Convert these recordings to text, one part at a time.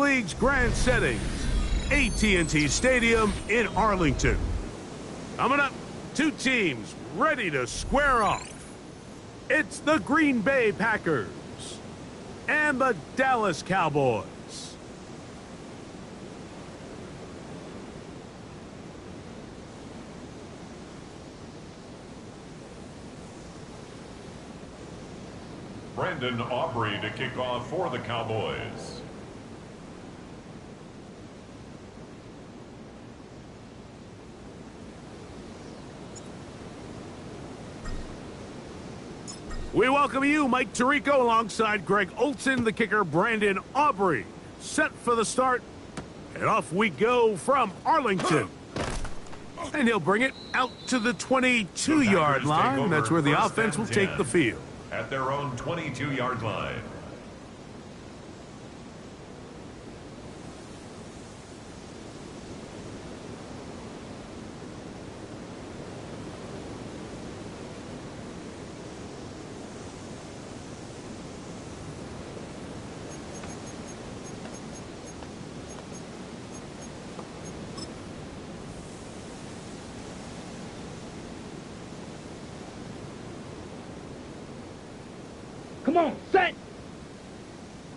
League's grand settings, AT&T Stadium in Arlington. Coming up, two teams ready to square off. It's the Green Bay Packers and the Dallas Cowboys. Brandon Aubrey to kick off for the Cowboys. We welcome you, Mike Tirico, alongside Greg Olson, the kicker, Brandon Aubrey. Set for the start, and off we go from Arlington. And he'll bring it out to the 22-yard line. That's where the offense will take the field. At their own 22-yard line. Come on, set!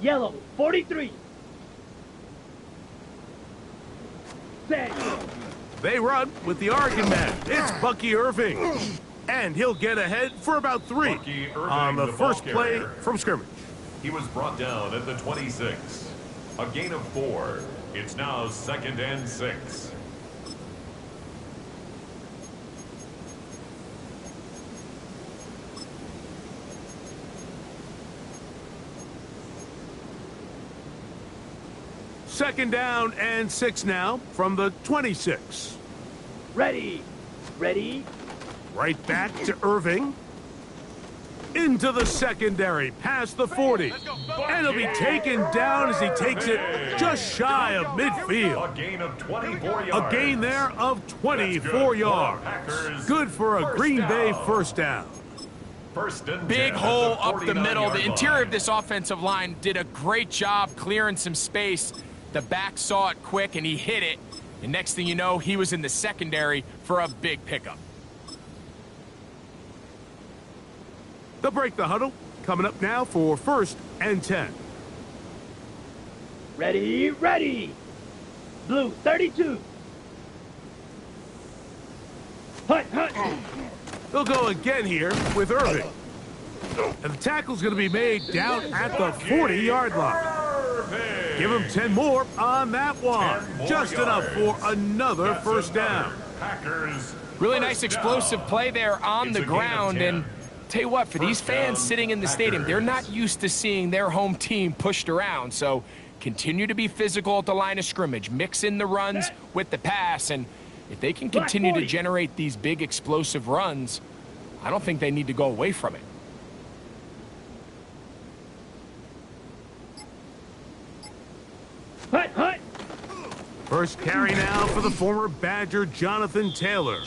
Yellow, 43. Set. They run with the Oregon man. It's Bucky Irving. And he'll get ahead for about 3 on the first play from scrimmage. He was brought down at the 26. A gain of 4. It's now 2nd and 6. Second down and 6 now from the 26. Ready. Ready. Right back to Irving. Into the secondary, past the 40. And he'll be taken down as he takes it just shy of midfield. A gain of 24 yards. A gain there of 24 yards. Good for a Green Bay first down. Big hole up the middle. The interior of this offensive line did a great job clearing some space. The back saw it quick, and he hit it. And next thing you know, he was in the secondary for a big pickup. They'll break the huddle. Coming up now for 1st and 10. Ready, ready. Blue, 32. Hut, hut. They'll go again here with Irving. And the tackle's going to be made down at the 40-yard line. Give him 10 more on that one. Just enough for another first down. Really nice explosive play there on the ground. And tell you what, for these fans sitting in the stadium, they're not used to seeing their home team pushed around. So continue to be physical at the line of scrimmage. Mix in the runs with the pass. And if they can continue to generate these big explosive runs, I don't think they need to go away from it. Hut, hut. First carry now for the former Badger, Jonathan Taylor.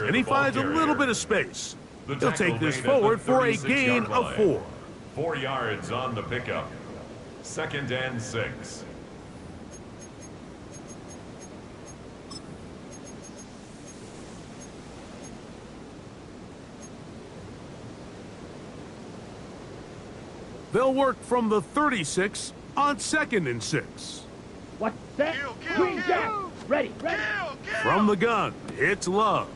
And he finds a little bit of space. He'll take this forward for a gain of 4. 4 yards on the pickup. 2nd and 6. They'll work from the 36 on 2nd and 6. What's that? Green Jack. Ready, ready. From the gun, it's Love.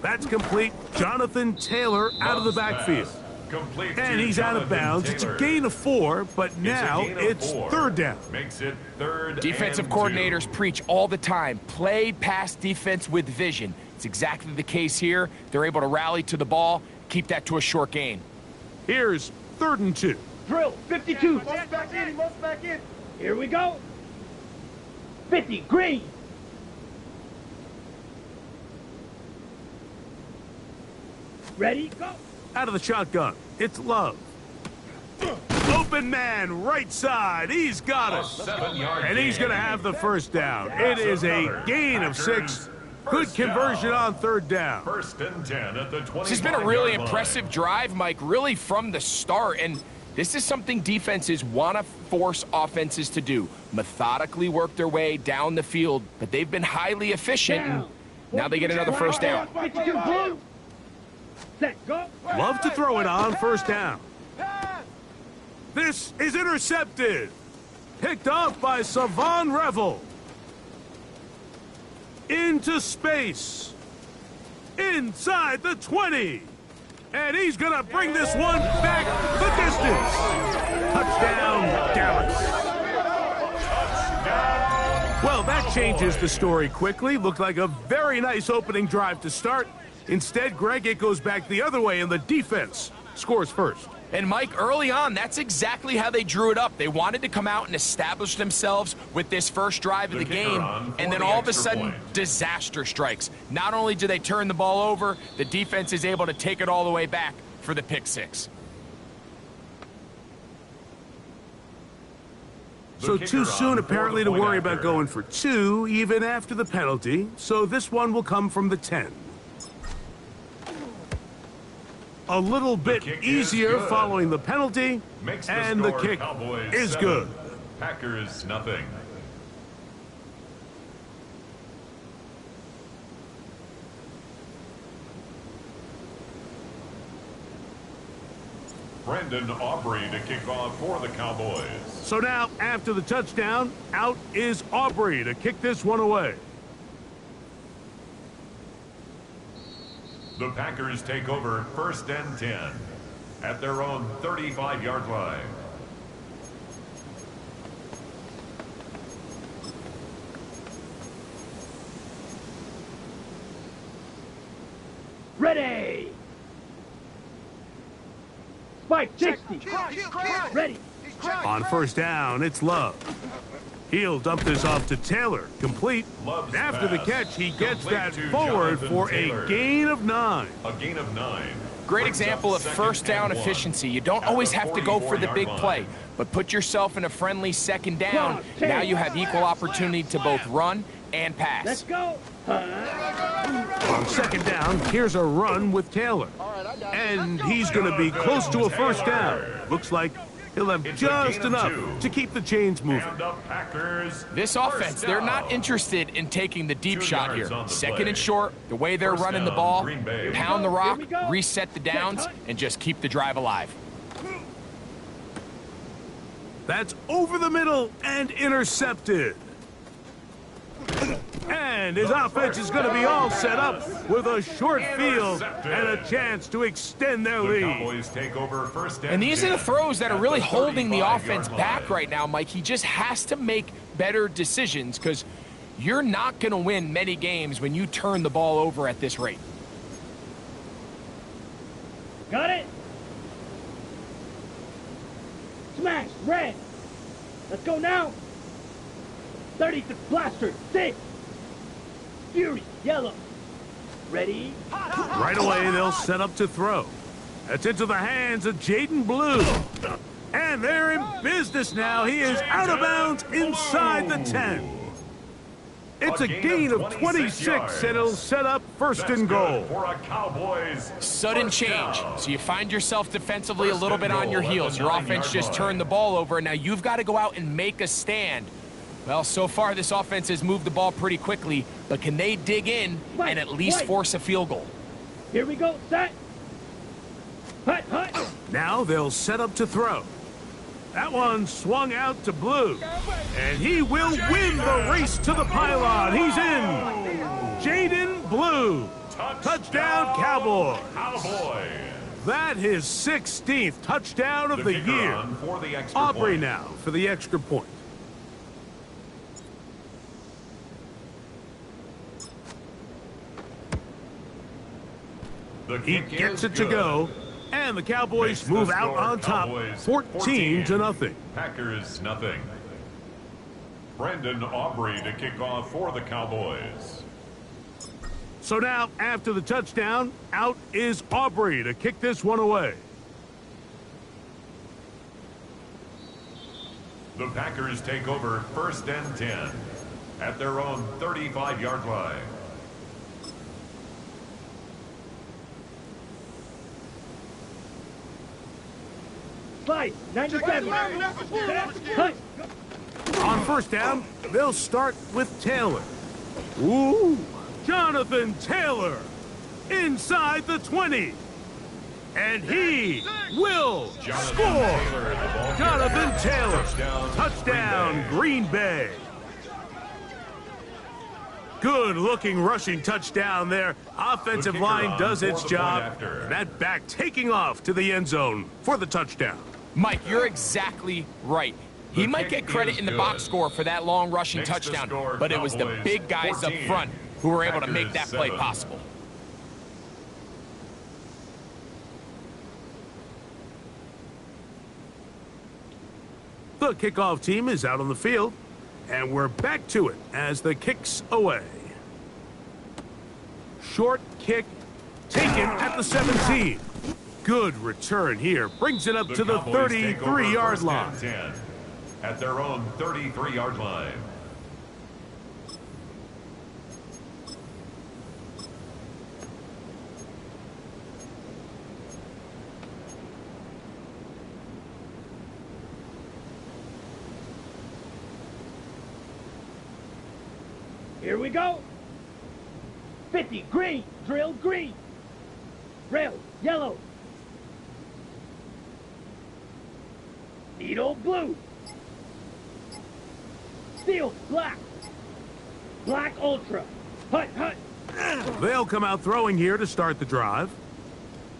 That's complete. Jonathan Taylor out of the backfield. And he's out of bounds. It's a gain of 4, but now it's 3rd down. Makes it 3rd. Defensive coordinators preach all the time. Play pass defense with vision. It's exactly the case here. They're able to rally to the ball, keep that to a short gain. Here's 3rd and 2. Drill, 52. Back in. Here we go. 50, green. Ready, go. Out of the shotgun, it's Love. Open man, right side. He's got it. And he's going to have the first down. It is a gain of 6. Good conversion on 3rd down. 1st and 10 at the 20. This has been a really impressive drive, Mike, really from the start. And This is something defenses want to force offenses to do. Methodically work their way down the field, but they've been highly efficient, and now they get another first down. Set, go. Love to throw it on first down. This is intercepted. Picked off by Savon Revel. Into space. Inside the 20. And he's going to bring this one back the distance. Touchdown, Dallas. Well, that changes the story quickly. Looked like a very nice opening drive to start. Instead, Greg, it goes back the other way, and the defense scores first. And Mike, early on, that's exactly how they drew it up. They wanted to come out and establish themselves with this first drive of the game, and then all of a sudden, disaster strikes. Not only do they turn the ball over, the defense is able to take it all the way back for the pick six. So too soon, apparently, to worry about going for two, even after the penalty. So this one will come from the 10. A little bit easier following the penalty, and the kick is good. Packers nothing. Brendan Aubrey to kick off for the Cowboys. So now, after the touchdown, out is Aubrey to kick this one away. The Packers take over first and 10 at their own 35-yard line. Ready. Spike 60. Ready. On first down, it's Love. He'll dump this off to Taylor, complete. Love's After the pass, catch, he gets complete that to forward Jonathan for Taylor. a gain of 9. A gain of 9. Great Brings example up of second first down and 1 efficiency. You don't at always the have to go for the 44-yard big line. play, but put yourself in a friendly second down. Now you have equal opportunity to both run and Let's pass. go. On second down, here's a run with Taylor. And he's going to be close to a first down. Looks like he'll have It's a just gain of enough 2. to keep the chains moving. And the Packers This first offense, they're not down. interested in taking the deep 2 shot yards here. on the Second play. and short, the way they're First running the down, ball, Green Bay. pound the rock, Here we go. reset the downs, and just keep the drive alive. That's over the middle and intercepted. And his offense is going to be all set up with a short field and a chance to extend their The lead. Cowboys take over first And these are the 10 throws that are at really the holding the 35-yard offense line. back right now, Mike. He just has to make better decisions because you're not going to win many games when you turn the ball over at this rate. Got it. Smash. Red. Let's go now. 30 to blaster. 6. Fury. Yellow. Ready. Right away, they'll set up to throw. That's into the hands of Jaden Blue. And they're in business now. He is out of bounds inside the 10. It's a gain of 26, and it'll set up first That's and goal. good for a Cowboys Sudden first change. down. So you find yourself defensively a First little and bit on your goal at heels. the Your 9-yard offense just line. turned the ball over, and now you've got to go out and make a stand. Well, so far this offense has moved the ball pretty quickly, but can they dig in and at least force a field goal? Here we go. Set. Hut, hut. Now they'll set up to throw. That one swung out to Blue. And he will win the race to the pylon. He's in. Jaden Blue. Touchdown, Cowboys. Cowboys. That his 16th touchdown of the kicker year. on for the extra Aubrey point. now for the extra point. The He kick gets is it to good. go, and the Cowboys Makes the move out score on top, Cowboys 14 to nothing. Packers nothing. Brendan Aubrey to kick off for the Cowboys. So now, after the touchdown, out is Aubrey to kick this one away. The Packers take over first and 10 at their own 35-yard line. Slide. 97. Cut. On first down, they'll start with Taylor. Ooh, Jonathan Taylor inside the 20. And he will score. Jonathan Taylor, touchdown, Green Bay. Good-looking rushing touchdown there. Offensive line does its job. That back taking off to the end zone for the touchdown. Mike, you're exactly right. He might get credit in the box score for that long rushing touchdown, but it was the big guys up front who were able to make that play possible. The kickoff team is out on the field, and we're back to it as the kick's away. Short kick taken at the 17. Good return here. Brings it up to the 33-yard line. At their own 33-yard line. Here we go. 50, green, drill, green. Rail, yellow. Needle, blue. Steel, black. Black, ultra. Hut, hut. They'll come out throwing here to start the drive.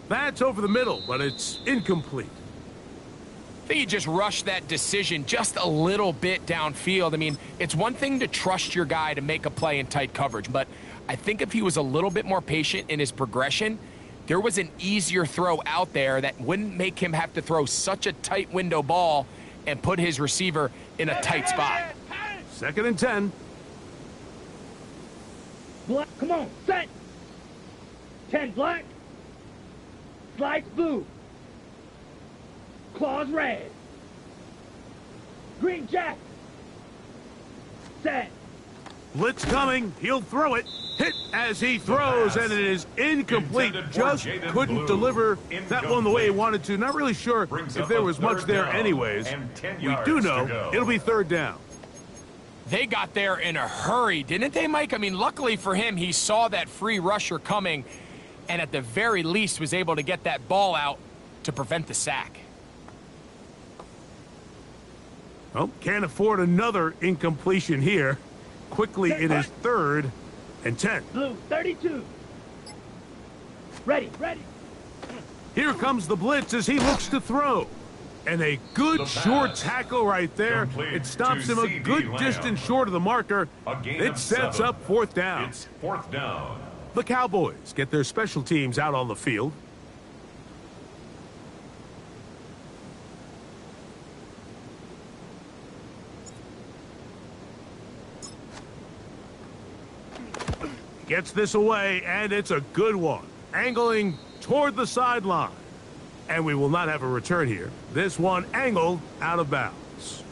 That's over the middle, but it's incomplete. I think he just rushed that decision just a little bit downfield. I mean, it's one thing to trust your guy to make a play in tight coverage, but I think if he was a little bit more patient in his progression, there was an easier throw out there that wouldn't make him have to throw such a tight window ball and put his receiver in a tight spot. 2nd and 10. Black, come on, set. 10, black. Slice, blue. Claws, red. Green, jack. Set. Blitz coming. He'll throw it. Hit as he throws, and it is incomplete. Just couldn't deliver that one the way he wanted to. Not really sure if there was much there anyways. We do know it'll be 3rd down. They got there in a hurry, didn't they, Mike? I mean, luckily for him, he saw that free rusher coming and at the very least was able to get that ball out to prevent the sack. Oh, can't afford another incompletion here. Quickly, it is 3rd and 10. Blue, 32. Ready, ready. Here comes the blitz as he looks to throw. And a good short tackle right there. It stops him a good distance short of the marker. It sets up 4th down. It's 4th down. The Cowboys get their special teams out on the field. Gets this away, and it's a good one. Angling toward the sideline. And we will not have a return here. This one angled out of bounds.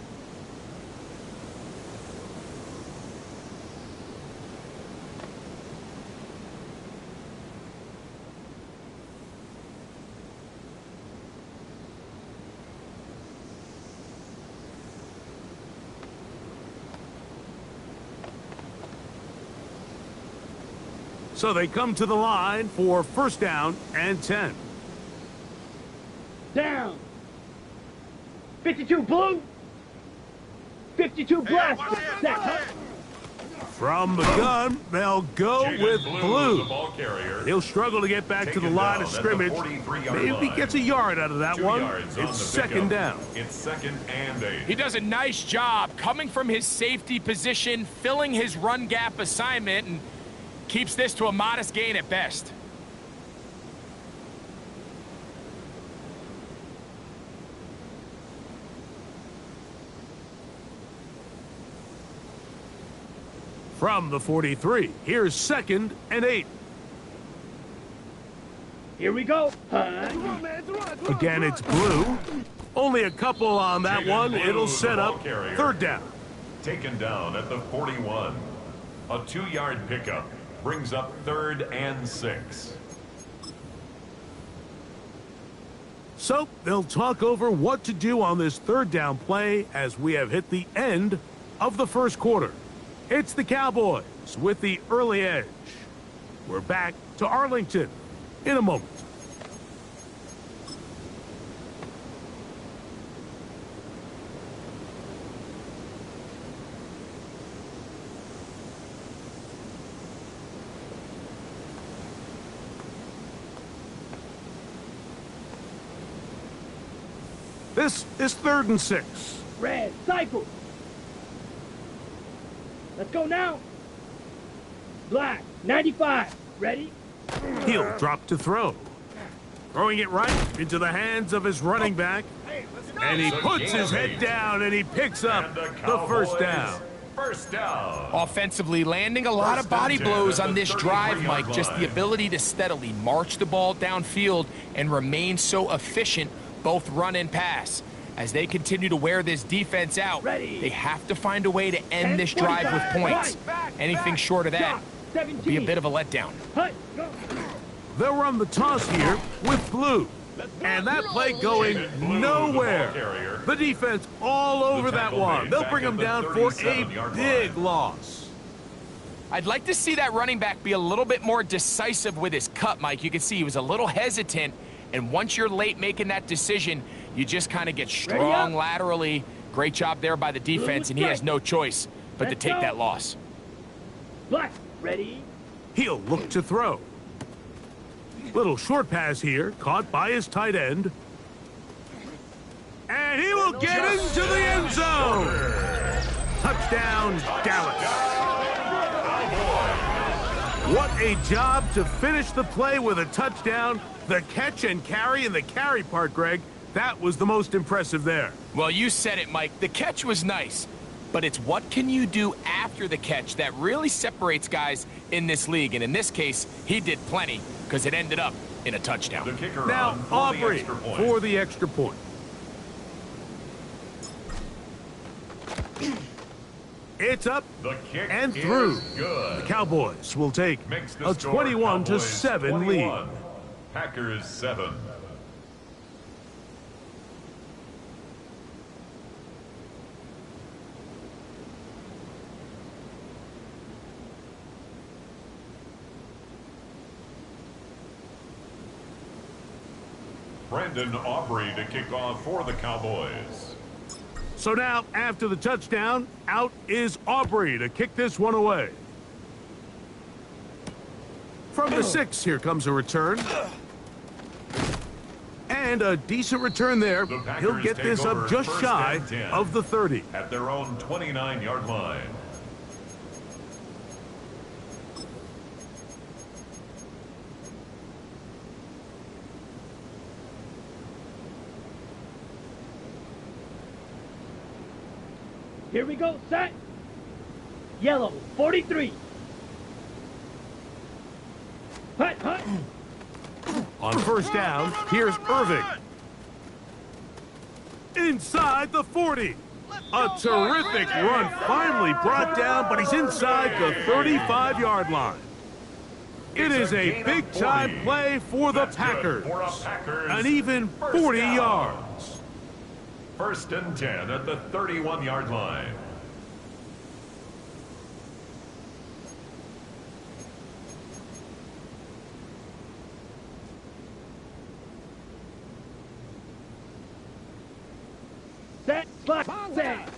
So they come to the line for 1st down and 10. Down. 52 blue. 52 black. Set. From the gun, they'll go with blue. The ball carrier. He'll struggle to get back to the line of scrimmage. Maybe gets a yard out of that 2 one. yards on It's the 2nd pickup. down. It's 2nd and 8. He does a nice job coming from his safety position, filling his run gap assignment, and keeps this to a modest gain at best. From the 43, here's 2nd and 8. Here we go. Again, it's blue. Only a couple on that one. It'll set up 3rd down. Taken down at the 41. A 2-yard pickup brings up 3rd and 6. So they'll talk over what to do on this third down play as we have hit the end of the first quarter. It's the Cowboys with the early edge. We're back to Arlington in a moment. This is 3rd and 6. Red, cycle. Let's go now. Black, 95. Ready? He'll drop to throw. Throwing it right into the hands of his running back. And he puts his head down and he picks up the first down. First down. Offensively, landing a lot of body blows on this drive, Mike. Just the ability to steadily march the ball downfield and remain so efficient, both run and pass. As they continue to wear this defense out, they have to find a way to end this drive with points. Anything short of that would be a bit of a letdown. They'll run the toss here with blue. And that play going nowhere. The defense all over that one. They'll bring him down for a big loss. I'd like to see that running back be a little bit more decisive with his cut, Mike. You can see he was a little hesitant, and once you're late making that decision, you just kind of get strong laterally. Great job there by the defense, and he has no choice but to take that loss. Black, ready? He'll look to throw. Little short pass here, caught by his tight end. And he will get into the end zone. Touchdown, Dallas. What a job to finish the play with a touchdown. The catch and carry, and the carry part, Greg, that was the most impressive there. Well, you said it, Mike. The catch was nice, but it's what can you do after the catch that really separates guys in this league. And in this case, he did plenty because it ended up in a touchdown. The kicker Now, on Aubrey for the extra point. It's up and through. Good. The Cowboys will take a 21-7 lead. Packers 7. Brandon Aubrey to kick off for the Cowboys. So now, after the touchdown, out is Aubrey to kick this one away. From the 6, here comes a return. And a decent return there. He'll get this up just shy of the 30. At their own 29-yard line. Here we go, set. Yellow, 43. Hut, hut. On first down, here's Irving. Inside the 40. A terrific run, finally brought down, but he's inside the 35-yard line. It is a big-time play for the Packers. An even 40 yards. First and 10 at the 31-yard line. Set, slot, set.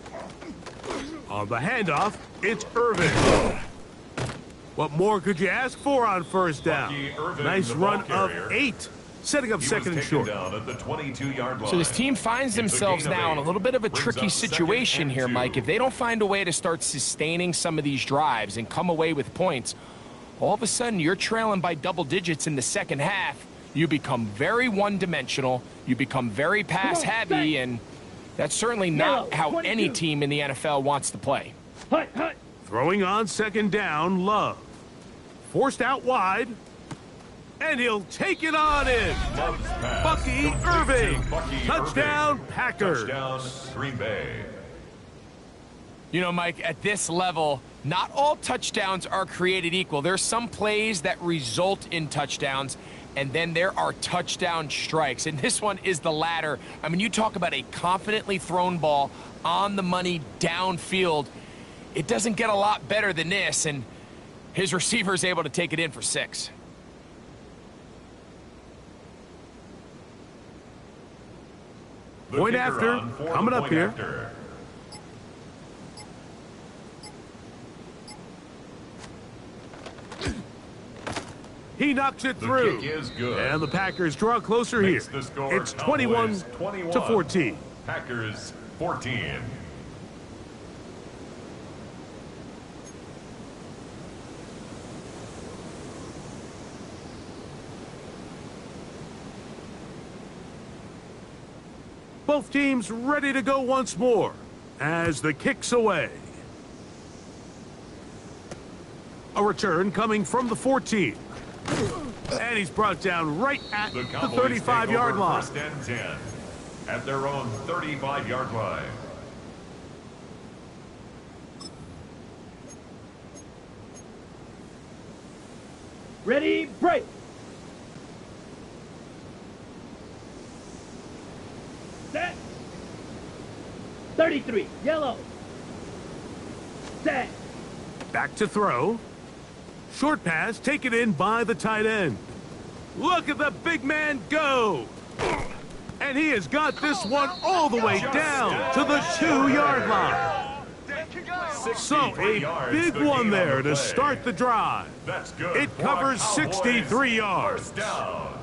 On the handoff, it's Irving. What more could you ask for on first down? Irving, Nice run of 8, setting up second and short. Down at the 22-yard line. So this team finds themselves now in a little bit of a tricky situation here, Mike. If they don't find a way to start sustaining some of these drives and come away with points, all of a sudden you're trailing by double digits in the second half. You become very one-dimensional. You become very pass-heavy, and that's certainly not how any team in the NFL wants to play. Hut, hut. Throwing on second down, Love. Forced out wide. And he'll take it on in. Bucky Irving. Touchdown, Packers. Touchdown, Green Bay. You know, Mike, at this level, Not all touchdowns are created equal. There's some plays that result in touchdowns, and then there are touchdown strikes. And this one is the latter. I mean, you talk about a confidently thrown ball on the money downfield. It doesn't get a lot better than this, and his receiver is able to take it in for 6. Point after, coming up here. After. He knocks it The through. kick is good. And the Packers draw closer here. Makes the score It's 21 Cowboys 21. to 14. Packers 14. Both teams ready to go once more as the kick's away. A return coming from the 14. And he's brought down right at the Cowboys 35-yard line. First and 10 at their own 35-yard line. Ready, break. Set. 33, yellow. Set. Back to throw. Short pass taken in by the tight end. Look at the big man go. And he has got this one all the way down to the 2-yard line. So a big one there to start the drive. That's good. It covers 63 yards. First down.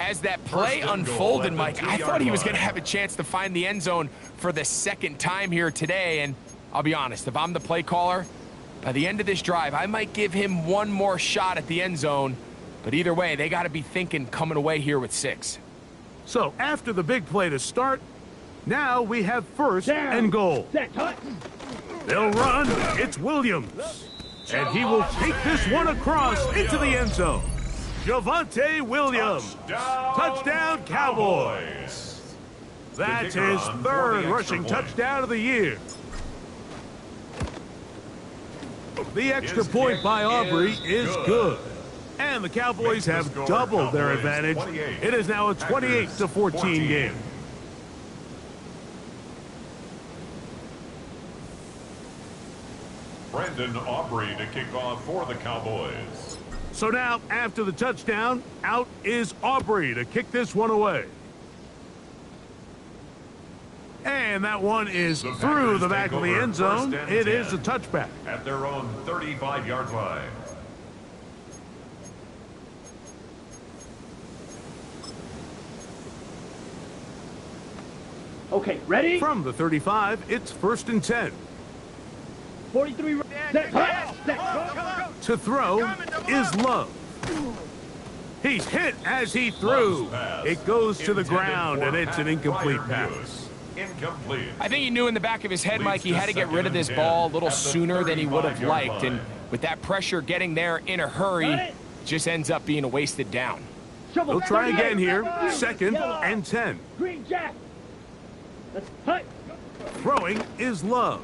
As that play First and goal unfolded, at the Mike, I 2-yard thought he was line. going to have a chance to find the end zone for the second time here today. And I'll be honest, if I'm the play caller, by the end of this drive, I might give him one more shot at the end zone. But either way, they got to be thinking coming away here with 6. So after the big play to start, now we have first Down. and goal. Set, cut. They'll run. It's Williams. And he will take this one across into the end zone. Javonte Williams. Touchdown, Cowboys. That's kicker his on for third the extra rushing point. touchdown of the year. The extra His point kick by Aubrey is is good. good. And the Cowboys Makes the have score doubled their Cowboys advantage. 28. It is now a 28 to 14 14. game. Brandon Aubrey to kick off for the Cowboys. So now, after the touchdown, out is Aubrey to kick this one away. And that one is The through Packers the back take of the over end zone. first and It is 10. a touchback. At their own 35-yard line. Okay, ready? From the 35, it's first and 10. 43, set, cut. Set, go. To throw is Love. He's hit as he threw. Love's pass. It goes to the Intended ground, for and it's an Pat incomplete Freiermuth. pass. Incomplete. I think he knew in the back of his head, Leads Mike, he to had to get rid of second this and ball a 10 little at the sooner than he would have 35-yard liked. And line. with that pressure getting there in a hurry, just ends up being a wasted down. Shovel. They'll try 38, again here. blue, Second yellow. and 10. Green jack. Let's cut. Throwing is Love.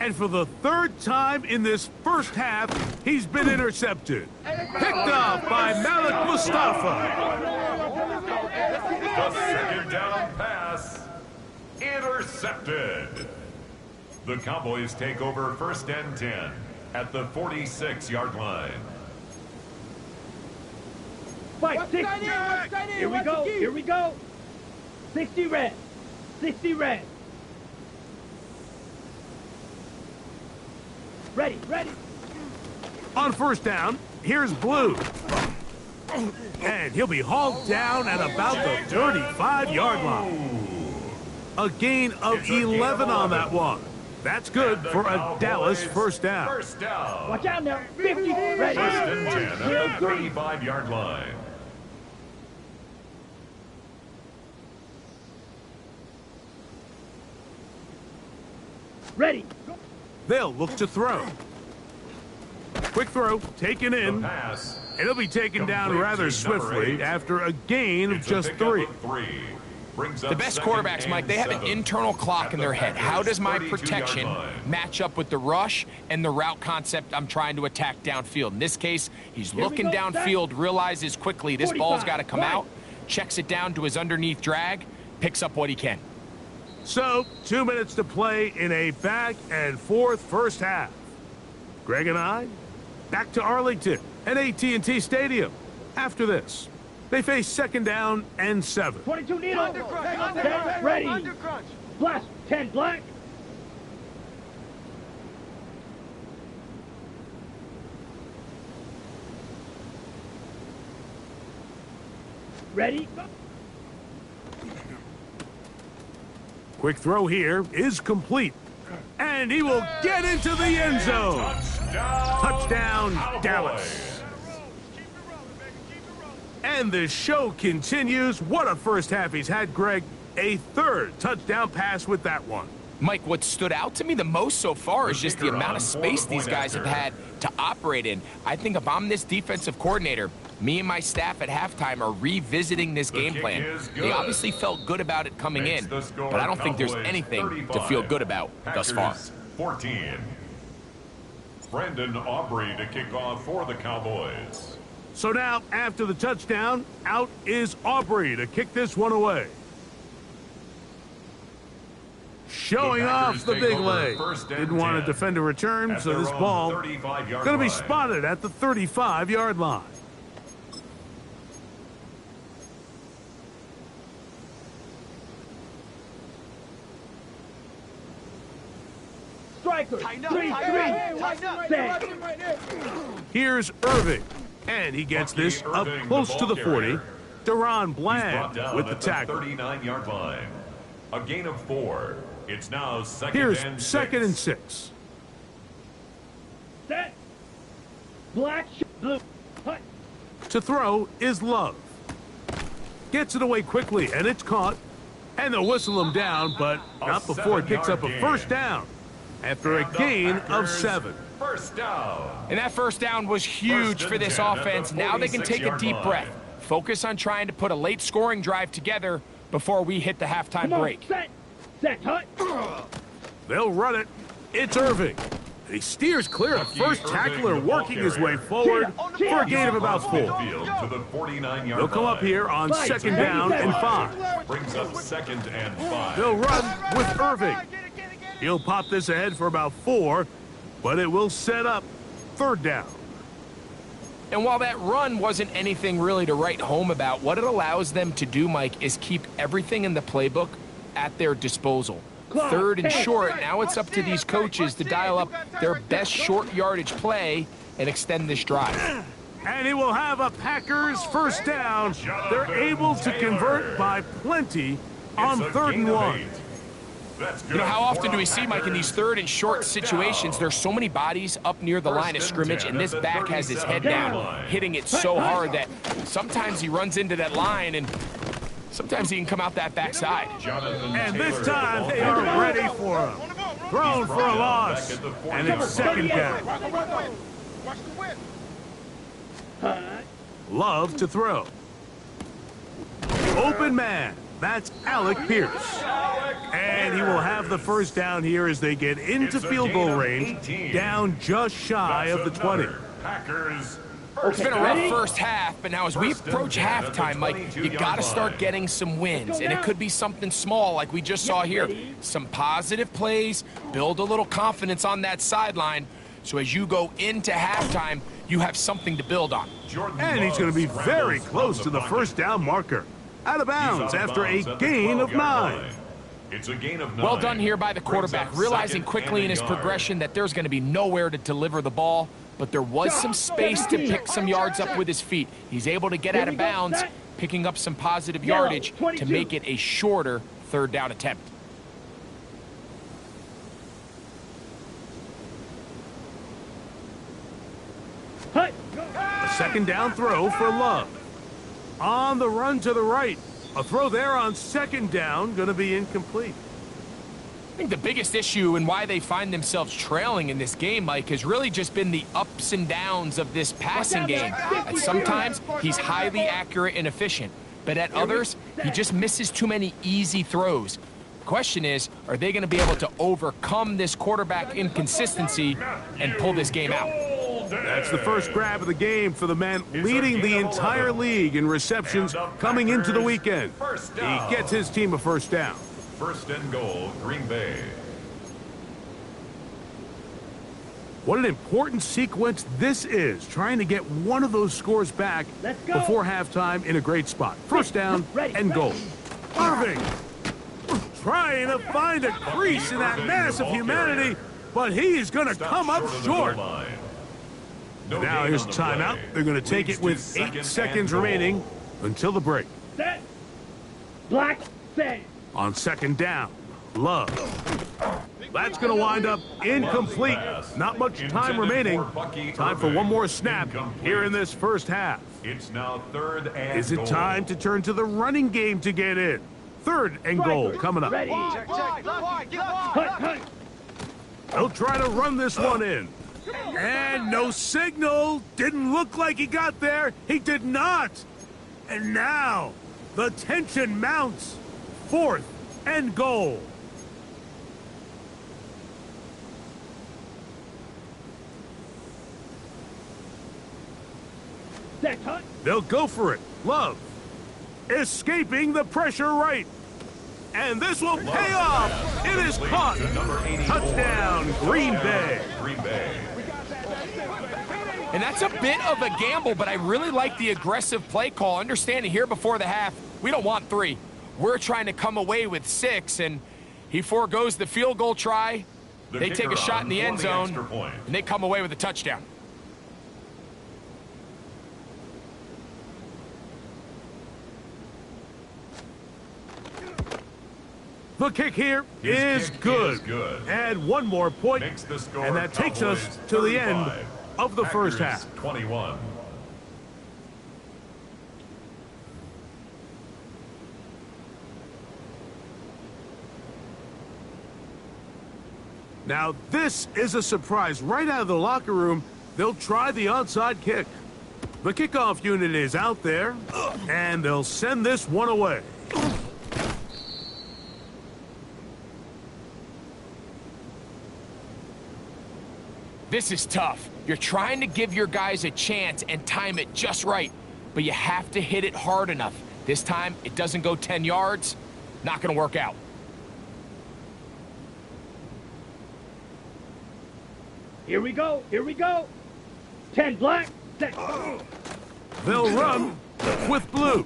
And for the third time in this first half, he's been intercepted. Picked off by Malik Mustafa. The second down pass. Intercepted. The Cowboys take over first and 10 at the 46-yard line. Fight, 60. Here we go. Here we go. 60 red. 60 red. Ready, ready. On first down, here's Blue. And he'll be hauled down at about the 35-yard line. A gain of It's a gain of 11 on that 11. one. That's good The for a Cowboys Dallas first down. First down. Watch out now. 50. Ready. First and 10 at Real the green. 35-yard line. Ready. They'll look to throw. Quick throw, taken The in. pass. It'll be taken down Complete rather to number swiftly 8. after a gain of It's a just pickup 3. of 3. brings up The best second quarterbacks, and Mike, they have an 7. internal clock At in the their head. How Packers' does my 32-yard protection line. match up with the rush and the route concept I'm trying to attack downfield? In this case, he's looking downfield, realizes quickly this ball's got to come out, checks it down to his underneath drag, picks up what he can. So, 2 minutes to play in a back-and-forth first half. Greg and I, back to Arlington at AT&T Stadium. After this, they face second down and 7. 22 needle. Set, ready. Flash, 10 black. Ready. Quick throw here is complete. And he will get into the end zone. Touchdown, Dallas. And the show continues. What a first half he's had, Greg. A third touchdown pass with that one. Mike, what stood out to me the most so far is just the amount of space these guys have had to operate in. I think if I'm this defensive coordinator, me and my staff at halftime are revisiting this game plan. They obviously felt good about it coming in, but I don't think there's anything to feel good about thus far. 14. Brandon Aubrey to kick off for the Cowboys. So now, after the touchdown, out is Aubrey to kick this one away. Showing off the big leg. Didn't want to defend a return, so this ball going to be spotted at the 35-yard line. Striker. 3-3. Set. Here's Irving, and he gets this up close to the 40. Deron Bland with the tackle. 39-yard line. A gain of 4. It's now second Here's and 6. second and 6. Set. Black, blue. Hut. To throw is Love. Gets it away quickly, and it's caught. And they'll whistle him down, but not before he picks up a first down. After a gain of 7. First down. And that first down was huge for this offense. Now they can take a deep breath. Focus on trying to put a late scoring drive together before we hit the halftime break. Set. Set. Hut. They'll run it. It's Irving. He steers clear of first tackler, working his way forward for a gain of about 4. They'll come up here on second down and 5. Brings up second and 5. They'll run with Irving. He'll pop this ahead for about 4, but it will set up third down. And while that run wasn't anything really to write home about, what it allows them to do, Mike, is keep everything in the playbook at their disposal. Third and short, now it's up to these coaches to dial up their best short yardage play and extend this drive. And he will have a Packers first down. They're able to convert by plenty on third and 1. You know, how often do we see, Mike, in these third and short situations, there's so many bodies up near the line of scrimmage, and this back has his head down, hitting it so hard that sometimes he runs into that line, and sometimes he can come out that backside. And this time, they are ready for him. Thrown for a loss, and it's second down. Love to throw. Open man. That's Alec Pierce. And he will have the first down here as they get into field goal range, down just shy of the 20. It's been a rough first half, but now as we approach halftime, Mike, you got to start getting some wins. And it could be something small like we just saw here. Some positive plays, build a little confidence on that sideline. So as you go into halftime, you have something to build on. And he's going to be very close to the first down marker. Out of bounds after a gain of 9. It's a gain of 9. Well done here by the quarterback, realizing quickly in his progression that there's going to be nowhere to deliver the ball, but there was some space to pick some yards up with his feet. He's able to get out of bounds, picking up some positive yardage to make it a shorter third down attempt. A second down throw for Love. On the run to the right. A throw there on second down, going to be incomplete. I think the biggest issue and why they find themselves trailing in this game, Mike, has really just been the ups and downs of this passing game. And sometimes he's highly accurate and efficient. but at others, he just misses too many easy throws. Question is, are they going to be able to overcome this quarterback inconsistency and pull this game out? That's the first grab of the game for the man leading the entire league in receptions coming into the weekend. He gets his team a first down. First and goal, Green Bay. What an important sequence this is, trying to get one of those scores back before halftime in a great spot. First down and goal. Irving trying to find a crease in that mass of humanity, but he is going to come up short. Now here's timeout. They're going to take it with 8 seconds remaining until the break. Set. Black. Set. On second down, Love. That's going to wind up incomplete. Not much time remaining. Time for one more snap here in this first half. It's now third and Is it goal. time to turn to the running game to get in? Third and goal coming up. Ready. Hut. They'll try to run this one in. And no signal. Didn't look like he got there. He did not. And now the tension mounts. Fourth and goal. Set. Hut. They'll go for it. Love. Escaping the pressure right. And this will pay off. It is caught. Touchdown, Green Bay. Green Bay. And that's a bit of a gamble, but I really like the aggressive play call. Understanding here before the half, we don't want 3. We're trying to come away with 6, and he forgoes the field goal try. They take a shot in the end zone, and they come away with a touchdown. The kick here is good. And one more point, Makes the score and that takes us Cowboys to the end 35, of the first Packers half. 21. Now this is a surprise. Right out of the locker room, they'll try the onside kick. The kickoff unit is out there, and they'll send this one away. This is tough. You're trying to give your guys a chance and time it just right, but you have to hit it hard enough. This time, it doesn't go 10 yards. Not going to work out. Here we go. 10 black. Set. They'll run with blue.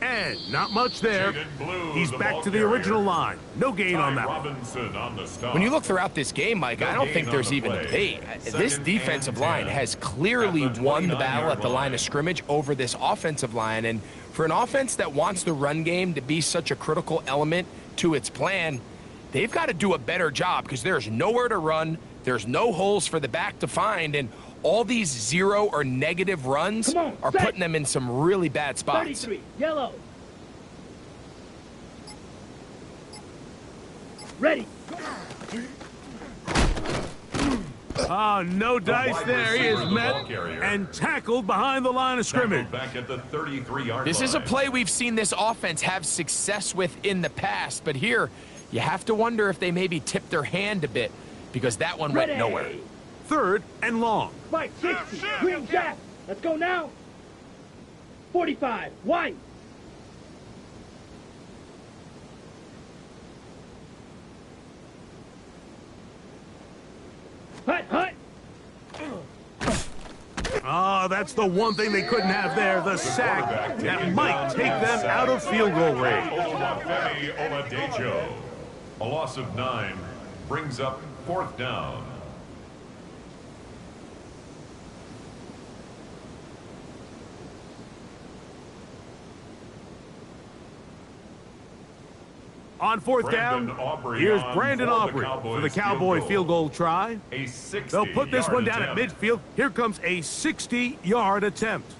And not much there. Jaden Blue, He's the back ball to the carrier. original line. No gain on that one. Robinson on the stop. When you look throughout this game, Mike, I don't think there's even a debate. This defensive line has clearly won the battle at the line of scrimmage over this offensive line. And for an offense that wants the run game to be such a critical element to its plan, they've got to do a better job because there's nowhere to run. There's no holes for the back to find. And all these 0 or negative runs are putting them in some really bad spots. 33. Yellow. Ready. Oh, no dice there. He is met and tackled behind the line of scrimmage. Back at the 33-yard This is a line. play we've seen this offense have success with in the past, but here you have to wonder if they maybe tipped their hand a bit because that one went nowhere. Third and long. Spike 60. Green Jack. Let's go now. 45. White. Hut. Oh, that's the one thing they couldn't have there, the sack that might take them out of field goal range. Olufemi Oladejo. A loss of 9 brings up 4th down. On 4th down, Brandon Aubrey here's on Brandon for the Aubrey for the Cowboys Cowboy field field goal try. A 60 They'll put this one down attempt. at midfield. Here comes a 60-yard attempt.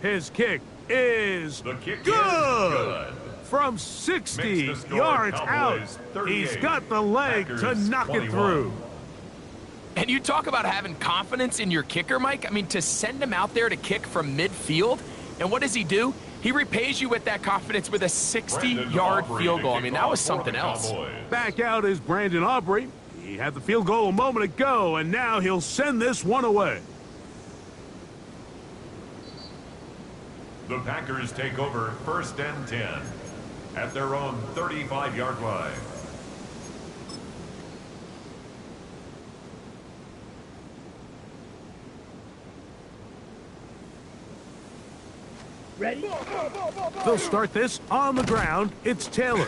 His kick is The kick is good. good. From 60 Makes the score yards out, Cowboys 38, he's got the leg to Packers knock it 21. through. And you talk about having confidence in your kicker, Mike. I mean, to send him out there to kick from midfield, and what does he do? He repays you with that confidence with a 60-yard field goal. I mean, that was something else. Back out is Brandon Aubrey. He had the field goal a moment ago, and now he'll send this one away. The Packers take over 1st and 10 at their own 35-yard line. Ready? They'll start this on the ground. It's Taylor.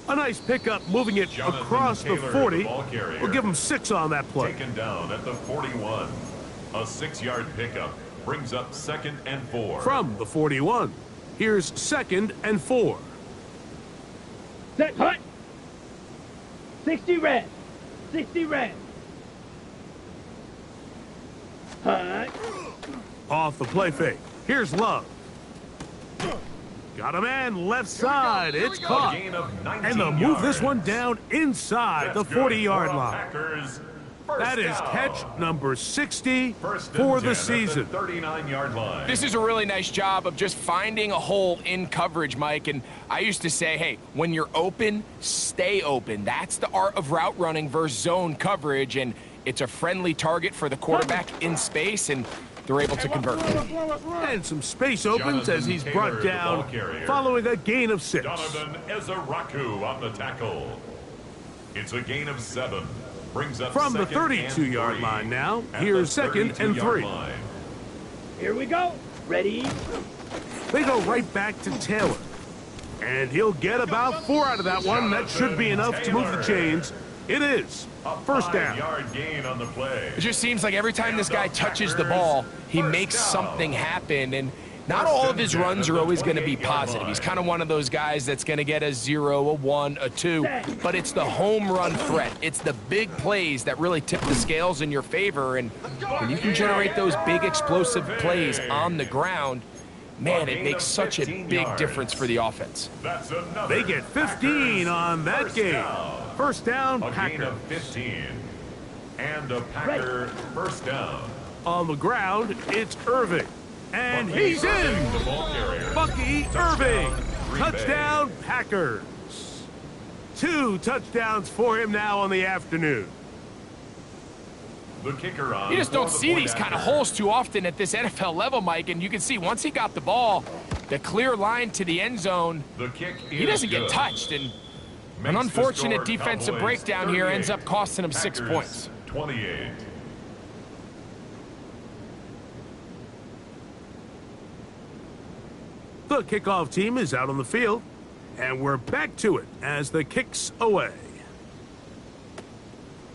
A nice pickup moving it Jonathan across Taylor, the 40. the ball carrier. We'll give him 6 on that play. Taken down at the 41. A 6-yard pickup brings up 2nd and 4. From the 41. Here's 2nd and 4. Set, hut. 60 red. 60 red. Hut. Off the play fake. Here's Love. Got a man left side. It's caught. A gain of 19 And they'll move this one down inside the That's good 40-yard for the line. Packers. First That is down. catch number 60 First and for 10 the at season. 39-yard line. This is a really nice job of just finding a hole in coverage, Mike. And I used to say, hey, when you're open, stay open. That's the art of route running versus zone coverage. And it's a friendly target for the quarterback in space, and they're able to convert. And some space opens as he's Taylor, brought the down ball carrier. following a gain of 6. Donovan Ezaraku on the tackle. It's a gain of 7. Brings up From the 2nd and 32-yard 3 line now, at here's the 2nd and 32-yard 3. line. Here we go. Ready? They go right back to Taylor. And he'll get about 4 out of that one. That should be enough to move the chains. It is. A First down. 5-yard gain on the play. It just seems like every time this guy touches the ball, he makes something happen. And not all of his runs are always going to be positive. He's kind of one of those guys that's going to get a 0, a 1, a 2. But it's the home run threat. It's the big plays that really tip the scales in your favor. And when you can generate those big explosive plays on the ground, man, it makes such a big difference for the offense. That's another They get 15 on that first game. down. First down, A gain Packer. of 15. And a Packer first down. On the ground, it's Irving. And he's in! The ball carrier. Bucky Touchdown, Irving. Green Bay. Touchdown, Packers. 2 touchdowns for him now on the afternoon. The kicker on. You just don't for the see point these kind of after. holes too often at this NFL level, Mike. And you can see once he got the ball, the clear line to the end zone, The kick he is doesn't get good. touched. And Makes an the unfortunate score defensive Cowboys breakdown here ends 38, up costing him 6 Packers points. 28. The kickoff team is out on the field, and we're back to it as the kick's away.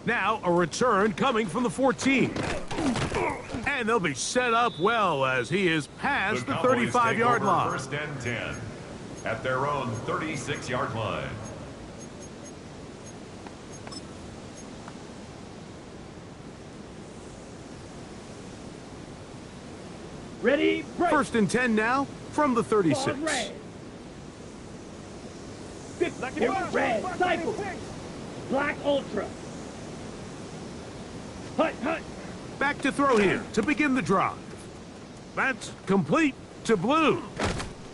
Now a return coming from the 14. And they'll be set up well as he is past the Cowboys take 35-yard over line. First and 10 at their own 36-yard line. Ready? Break. First and 10 now from the 36. Ball red. 50 red. Cycle. Black Ultra. Hut, hut. Back to throw here to begin the drive. That's complete to Blue.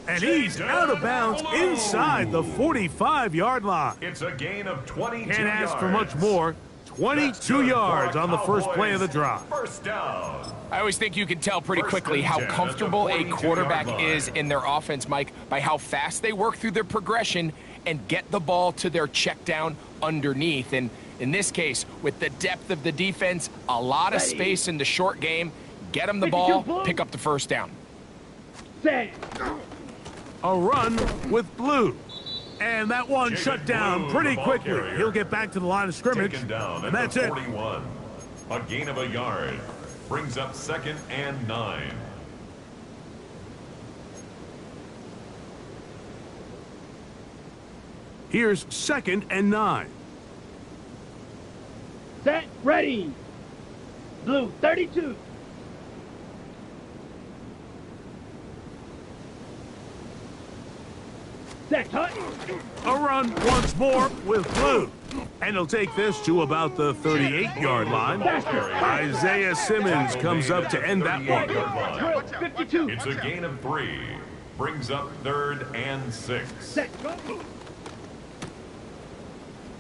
And he's out of bounds inside the 45-yard line. It's a gain of 22 Can't ask yards. for much more. That's 22 good yards for on the first play of the Cowboys. drive. First down. I always think you can tell pretty First quickly and how 10 at the comfortable a 42-yard quarterback line. is in their offense, Mike, by how fast they work through their progression and get the ball to their check down underneath. And in this case, with the depth of the defense, a lot of Ready. space in the short game, get them the 52 ball, Blue. pick up the first down. Set. A run with Blue. And that one Jacob shut down Blue, pretty the ball quickly. carrier. He'll get back to the line of scrimmage. Taken down And at that's the it. 41. A gain of a yard. Brings up 2nd and 9. Here's 2nd and 9. Set. Ready. Blue. 32. Set. Hut. A run once more with Blue. And he'll take this to about the 38-yard line. Isaiah Simmons comes up to end that one. 52. It's a gain of 3. Brings up 3rd and 6. Set, go.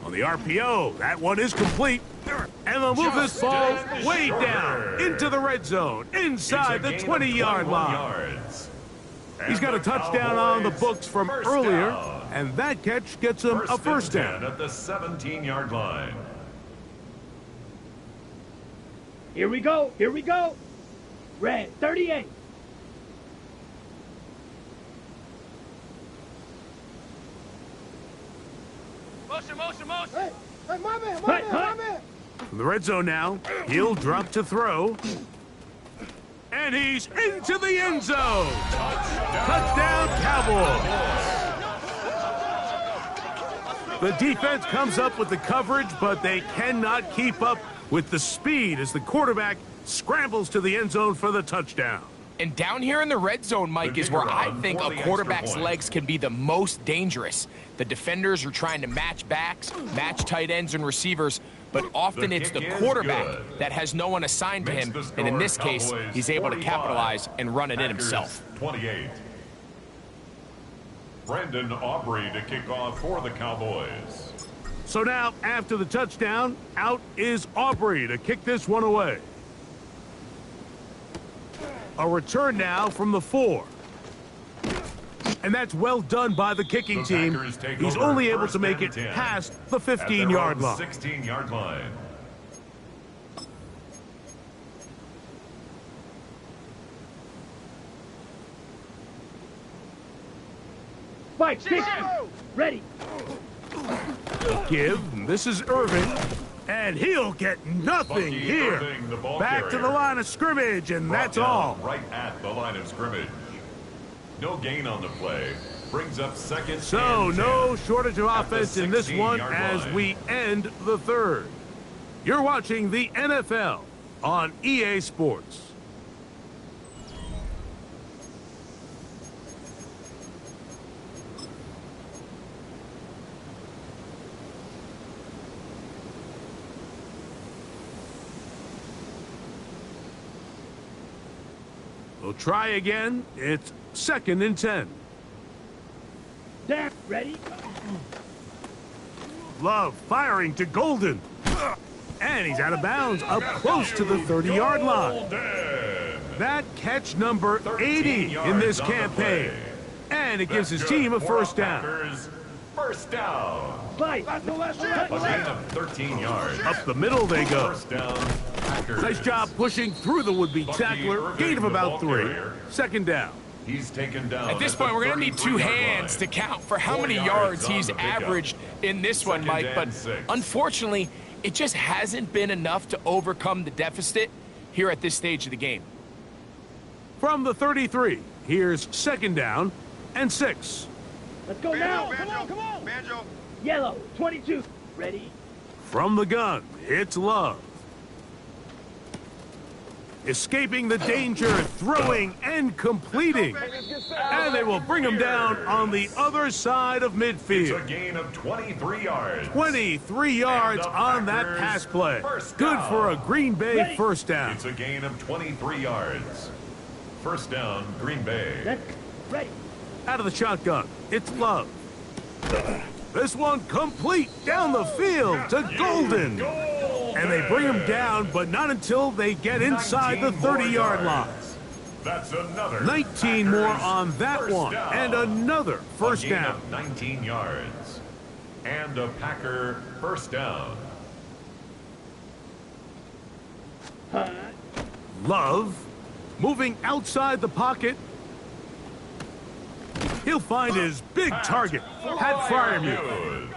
On the RPO, that one is complete. And they'll move this ball way down into the red zone, inside the 20-yard line. He's got a touchdown on the books from earlier, and that catch gets him a first down. At the 17-yard line. Here we go. Here we go. Red, 38. Motion. Hey, my man. From the red zone now, he'll drop to throw. And he's into the end zone. Touchdown, Cowboys. The defense comes up with the coverage, but they cannot keep up with the speed as the quarterback scrambles to the end zone for the touchdown. And down here in the red zone, Mike, is where I think a quarterback's legs can be the most dangerous. The defenders are trying to match backs, match tight ends and receivers, but often it's the quarterback that has no one assigned to him, and in this case, he's able to capitalize and run it in himself. 28. Brandon Aubrey to kick off for the Cowboys. So now, after the touchdown, out is Aubrey to kick this one away. A return now from the 4. And that's well done by the kicking team. He's only able to make it past the 15-yard line. 16-yard line. Fight, 6. Ready. Give. This is Irving. And he'll get nothing Bucky here. Irving, the ball Back to carrier. the line of scrimmage, and Brought that's down all. Right at the line of scrimmage. No gain on the play. Brings up 2nd So and 10. no shortage of At the offense in this one 16-yard as line. we end the 3rd. You're watching the NFL on EA Sports. We'll try again. It's 2nd and 10. Down. Ready. Love firing to Golden. And he's out of bounds up close to the 30-yard line. That catch number 80 in this campaign. And it gives his team a first down. Packers, first down. Fight. A gain of 13 yards. Up the middle they go. First down, Packers. Nice job pushing through the would-be tackler. Gain of about 3. 2nd down. He's taken down. At this point, we're going to need 2 hands to count for how many yards he's averaged in this one, Mike. But unfortunately, it just hasn't been enough to overcome the deficit here at this stage of the game. From the 33, here's 2nd down and 6. Let's go now. Come on. Banjo. Yellow, 22. Ready. From the gun, it's Love. Escaping the danger, throwing and completing. And they will bring him down on the other side of It's a midfield. gain of 23 yards. 23 yards on that pass play. Good for a Green Bay first down. It's a gain of 23 yards. First down, Green Bay. Let's ready. Out of the shotgun, it's Love. This one complete down the field to Golden. And they bring him down, but not until they get inside the 30-yard line. That's another 19 more Packers on that first one, down. and another first A gain down. of 19 yards. And a Packer first down. Love, moving outside the pocket. He'll find his big target, Pat Fryermuth.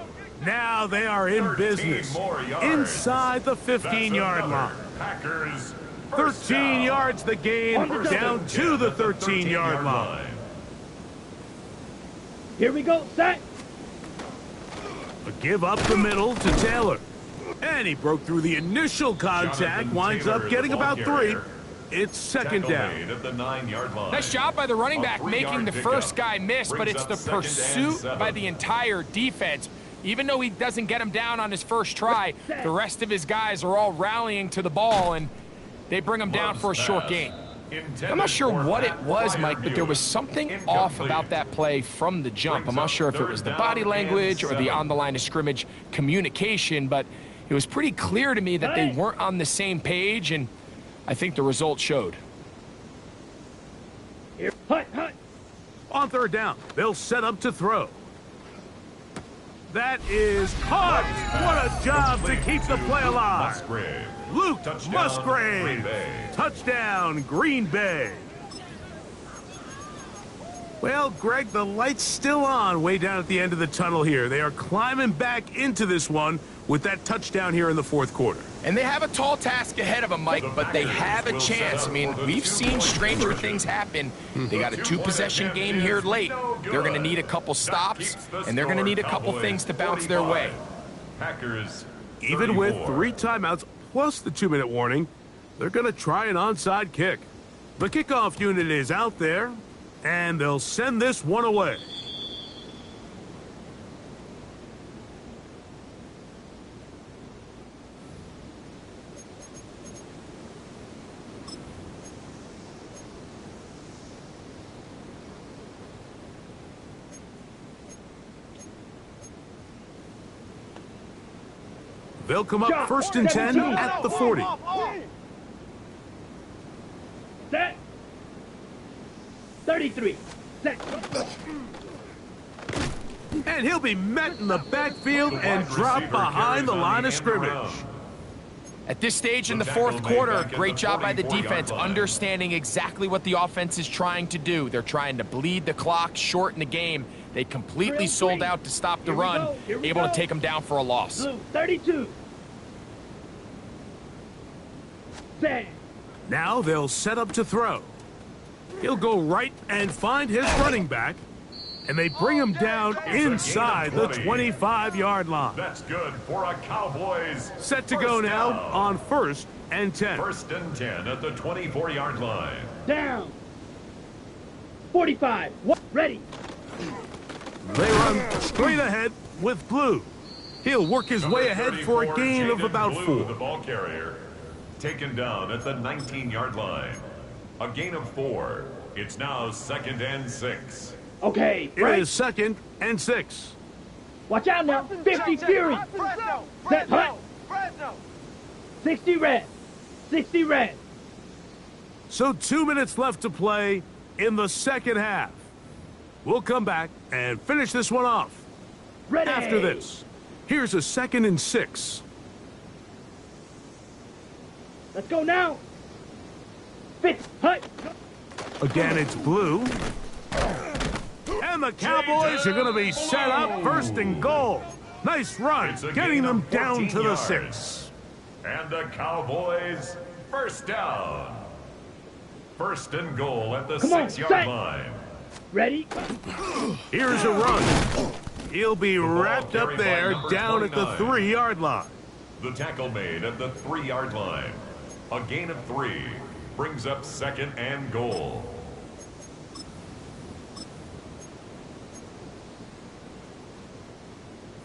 Now they are in 13 business, more yards. inside the That's 15-yard another line. Packers first 13 down. yards the gain, First down Down to the at 13-yard line. Here we go. Set. A give up the middle to Taylor. And he broke through the initial contact, Jonathan winds Taylor, up the getting ball about 3. carrier. It's 2nd Tackle down. made at the 9-yard line. Nice job by the running A back 3-yard making the pickup. first guy miss, but Brings it's up the 2nd and pursuit 7. by the entire defense. Even though he doesn't get him down on his first try, the rest of his guys are all rallying to the ball, and they bring him down for a short gain. I'm not sure what it was, Mike, but there was something off about that play from the jump. I'm not sure if it was the body language or the on the line of scrimmage communication, but it was pretty clear to me that they weren't on the same page, and I think the result showed. On third down, they'll set up to throw. That is caught. What a job to keep the play alive. Musgrave. Luke Touchdown, Musgrave. Green Bay. Touchdown, Green Bay. Well, Greg, the light's still on way down at the end of the tunnel here. They are climbing back into this one with that touchdown here in the fourth quarter. And they have a tall task ahead of them, Mike, but they have a chance. I mean, we've seen stranger things happen. They got a two-possession game here late. They're going to need a couple stops, and they're going to need a couple things to bounce their way. Packers, Even with 34. 3 timeouts plus the 2-minute warning, they're going to try an onside kick. The kickoff unit is out there, and they'll send this one away. They'll come up first and 10 at the 40. Set. 33. Set. And he'll be met in the backfield and dropped behind the line of scrimmage. At this stage in the fourth quarter, great job by the defense, understanding exactly what the offense is trying to do. They're trying to bleed the clock, shorten the game. They completely sold out to stop the run, able to take them down for a loss. Blue, 32. Set. Now they'll set up to throw. He'll go right and find his running back, and they bring him down inside the 25-yard line. That's good for a Cowboys. Set to go now on first and 10. First and 10 at the 24-yard line. Down. 45. Ready. They run straight ahead with Blue. He'll work his way ahead for a gain of about Blue, 4. The ball carrier, taken down at the 19-yard line. A gain of 4. It's now second and 6. Okay. It Right. is second and 6. Watch out now. 50 Fury. Set. Hut. 60 red. 60 red. So 2 minutes left to play in the second half. We'll come back and finish this one off. Ready. After this, here's a second and 6. Let's go now. Fit. Hut. Again, it's Blue. And the Cowboys are going to be set up first and goal. Nice run, It's a getting gain them of down 14 to the yards. 6. And the Cowboys first down. First and goal at the Come on, 6-yard set. line. Ready. Here's a run. He'll be wrapped up carried by there number down at the 29. 3-yard line. The tackle made at the 3-yard line. A gain of 3 brings up second and goal.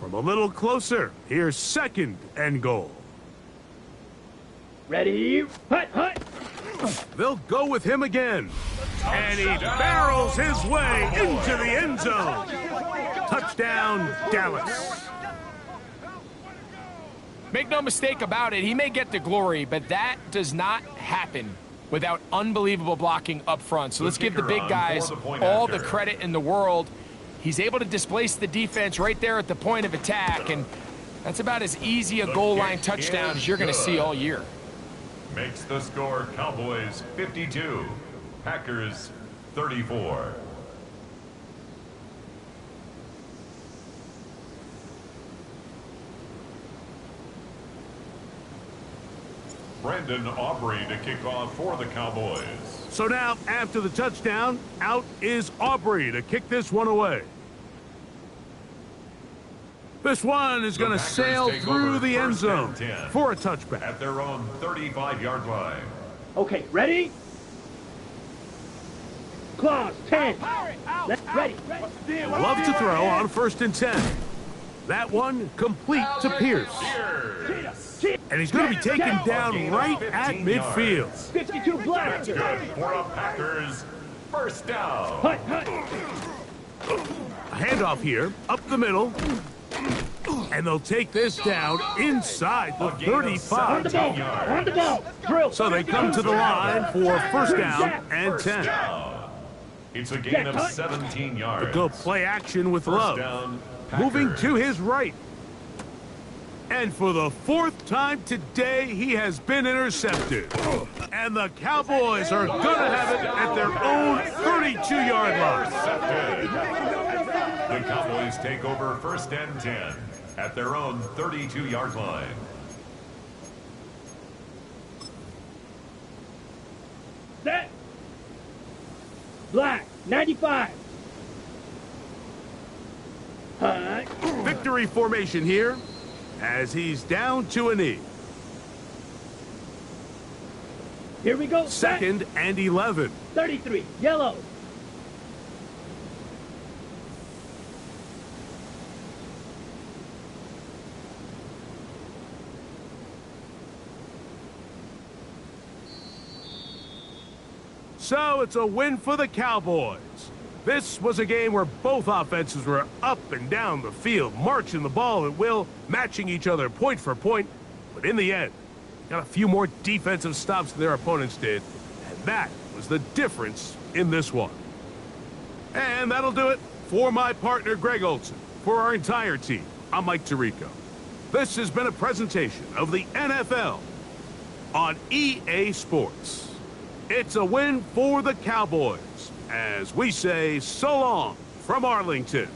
From a little closer, here's second and goal. Ready. Hut. Hut. They'll go with him again. And he barrels his way into the end zone. Touchdown, Dallas. Make no mistake about it, he may get the glory, but that does not happen without unbelievable blocking up front. So let's give the big guys all the credit in the world. He's able to displace the defense right there at the point of attack, and that's about as easy a goal line touchdown as you're going to see all year. Makes the score Cowboys 52, Packers 34. Brandon Aubrey to kick off for the Cowboys. So now, after the touchdown, out is Aubrey to kick this one away. This one is going to Packers sail take through over the end first and zone 10. for a touchback. At their own 35-yard line. Okay. Ready. Claws. 10. Let's ready. Love to throw on first and 10. That one complete to Pierce. And he's going to be taken down right at midfield. 52 black. Good for a Packers first down. Hut, hut. A handoff here, up the middle. And they'll take this down inside the On the 35. ball. On the ball. Drill. So they come to the line for first down and 10. It's a gain of 17 yards. Go play action with First Love. down, Moving Packers. to his right. And for the fourth time today, he has been intercepted. And the Cowboys are going to have it at their own 32-yard line. Intercepted. The Cowboys take over first and 10 at their own 32-yard line. Set. Black. 95. Hut. Victory formation here as he's down to a knee. Here we go. Set. Second and 11. 33. Yellow. So it's a win for the Cowboys. This was a game where both offenses were up and down the field, marching the ball at will, matching each other point for point. But in the end, got a few more defensive stops than their opponents did. And that was the difference in this one. And that'll do it for my partner, Greg Olson. For our entire team, I'm Mike Tirico. This has been a presentation of the NFL on EA Sports. It's a win for the Cowboys, as we say so long from Arlington.